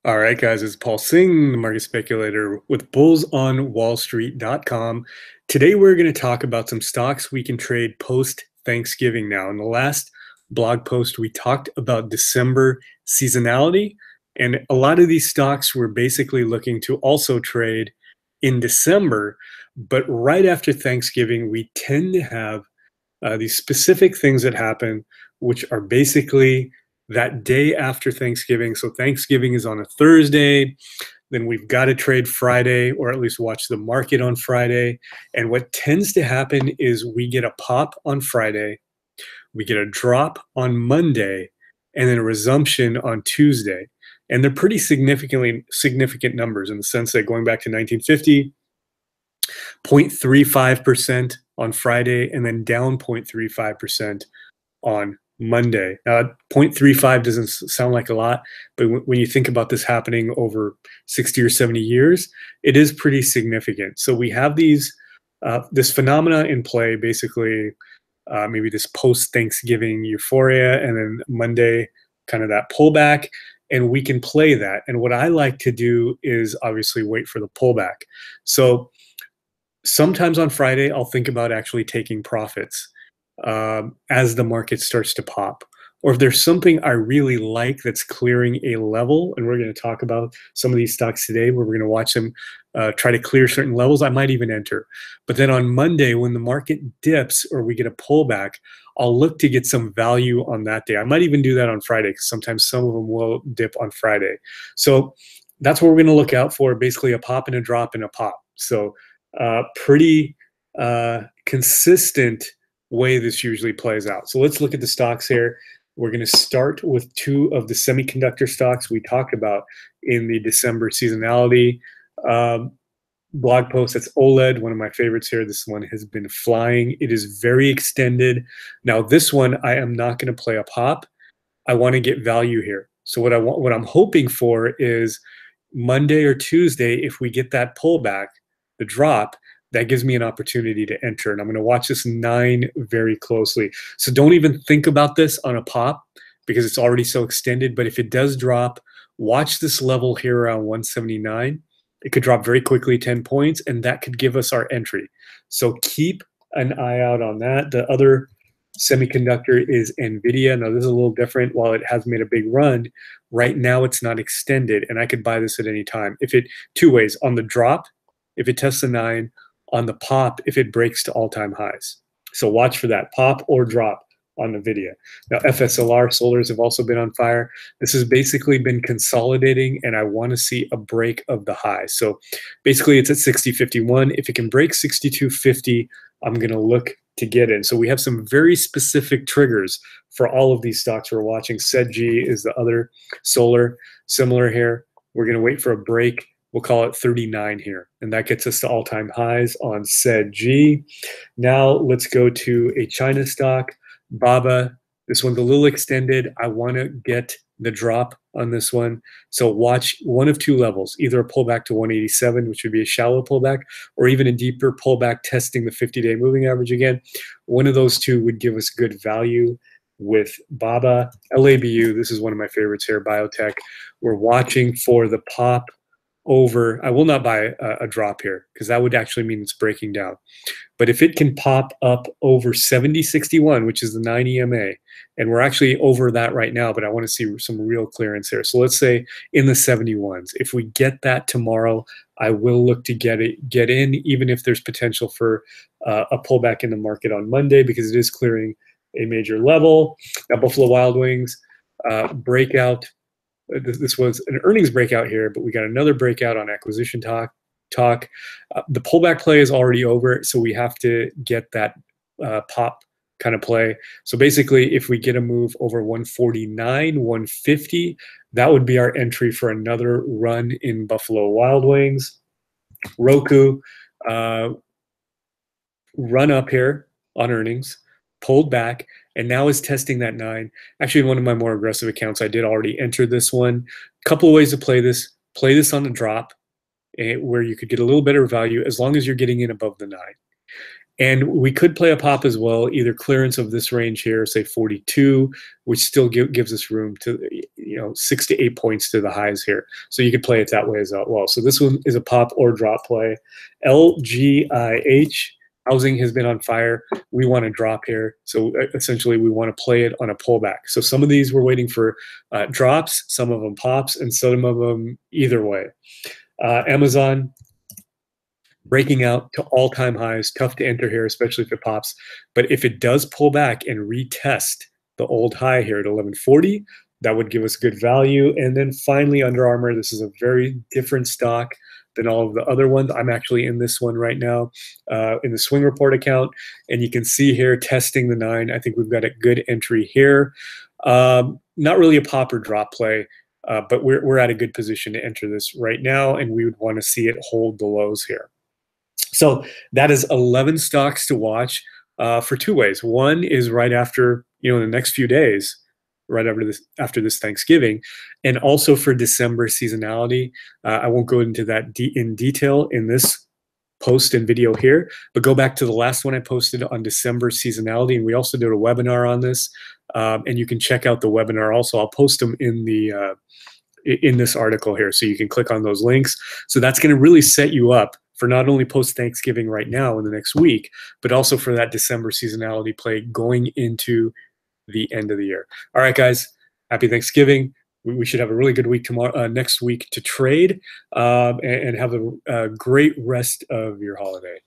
All right, guys, it's Paul Singh, the Market Speculator with bullsonwallstreet.com. Today, we're going to talk about some stocks we can trade post Thanksgiving now. In the last blog post, we talked about December seasonality, and a lot of these stocks we're basically looking to also trade in December. But right after Thanksgiving, we tend to have these specific things that happen, which are basically that day after Thanksgiving. So Thanksgiving is on a Thursday. Then we've got to trade Friday, or at least watch the market on Friday. And what tends to happen is we get a pop on Friday, we get a drop on Monday, and then a resumption on Tuesday. And they're pretty significant numbers in the sense that going back to 1950, 0.35% on Friday, and then down 0.35% on Monday. Now, 0.35 doesn't sound like a lot, but when you think about this happening over 60 or 70 years, it is pretty significant. So we have this phenomena in play, basically, maybe this post-Thanksgiving euphoria, and then Monday, kind of that pullback, and we can play that. And what I like to do is obviously wait for the pullback. So sometimes on Friday, I'll think about actually taking profits as the market starts to pop. Or if there's something I really like that's clearing a level, and we're going to talk about some of these stocks today where we're going to watch them try to clear certain levels, I might even enter. But then on Monday, when the market dips or we get a pullback, I'll look to get some value on that day. I might even do that on Friday because sometimes some of them will dip on Friday. So that's what we're going to look out for, basically a pop and a drop and a pop. So pretty consistent way this usually plays out. So let's look at the stocks here. We're going to start with two of the semiconductor stocks we talked about in the December seasonality blog post. That's Oled, one of my favorites here. This one has been flying. It is very extended. Now, this one, I am not going to play a pop. I want to get value here. So what I'm hoping for is Monday or Tuesday, if we get that pullback, the drop, that gives me an opportunity to enter. And I'm going to watch this 9 very closely. So don't even think about this on a pop because it's already so extended. But if it does drop, watch this level here around 179. It could drop very quickly 10 points, and that could give us our entry. So keep an eye out on that. The other semiconductor is Nvidia. Now, this is a little different. While it has made a big run, right now it's not extended, and I could buy this at any time. Two ways. On the drop, if it tests a 9, on the pop if it breaks to all-time highs. So watch for that pop or drop on Nvidia. Now, FSLR solars have also been on fire. This has basically been consolidating, and I want to see a break of the high. So basically, it's at 60.51. If it can break 62.50, I'm going to look to get in. So we have some very specific triggers for all of these stocks we're watching. SEDG is the other solar, similar here. We're going to wait for a break. We'll call it 39 here, and that gets us to all-time highs on SEDG. Now let's go to a China stock, BABA. This one's a little extended. I want to get the drop on this one. So watch one of two levels, either a pullback to 187, which would be a shallow pullback, or even a deeper pullback testing the 50-day moving average again. One of those two would give us good value with BABA. LABU, this is one of my favorites here, biotech. We're watching for the pop over. I will not buy a drop here because that would actually mean it's breaking down. But if it can pop up over 70.61, which is the 9 EMA, and we're actually over that right now, but I want to see some real clearance here. So let's say in the 71s. If we get that tomorrow, I will look to get in, even if there's potential for a pullback in the market on Monday because it is clearing a major level. Now, Buffalo Wild Wings breakout. This was an earnings breakout here, but we got another breakout on acquisition talk. The pullback play is already over, so we have to get that pop kind of play. So basically, if we get a move over 149, 150, that would be our entry for another run in Buffalo Wild Wings. Roku, run up here on earnings, pulled back, and now is testing that 9. Actually, in one of my more aggressive accounts, I did already enter this one. A couple of ways to play this. Play this on a drop where you could get a little better value as long as you're getting in above the 9. And we could play a pop as well, either clearance of this range here, say 42, which still gives us room to, 6 to 8 points to the highs here. So you could play it that way as well. So this one is a pop or drop play. LGIH, housing has been on fire. We want to drop here. So essentially we want to play it on a pullback. So some of these we're waiting for drops, some of them pops, and some of them either way. Amazon, breaking out to all-time highs. Tough to enter here, especially if it pops. But if it does pull back and retest the old high here at 1140, that would give us good value. And then finally, Under Armour, this is a very different stock than all of the other ones. I'm actually in this one right now in the Swing Report account. And you can see here testing the 9. I think we've got a good entry here. Not really a pop or drop play. But we're at a good position to enter this right now, and we would want to see it hold the lows here. So that is 11 stocks to watch for two ways. One is right after, in the next few days, right after this Thanksgiving, and also for December seasonality. I won't go into that in detail in this post and video here, but go back to the last one I posted on December seasonality, and we also did a webinar on this, and you can check out the webinar also. I'll post them in this article here, so you can click on those links. So that's going to really set you up for not only post-Thanksgiving right now in the next week, but also for that December seasonality play going into the end of the year. All right, guys, happy Thanksgiving. We should have a really good week tomorrow, next week to trade, and have a great rest of your holiday.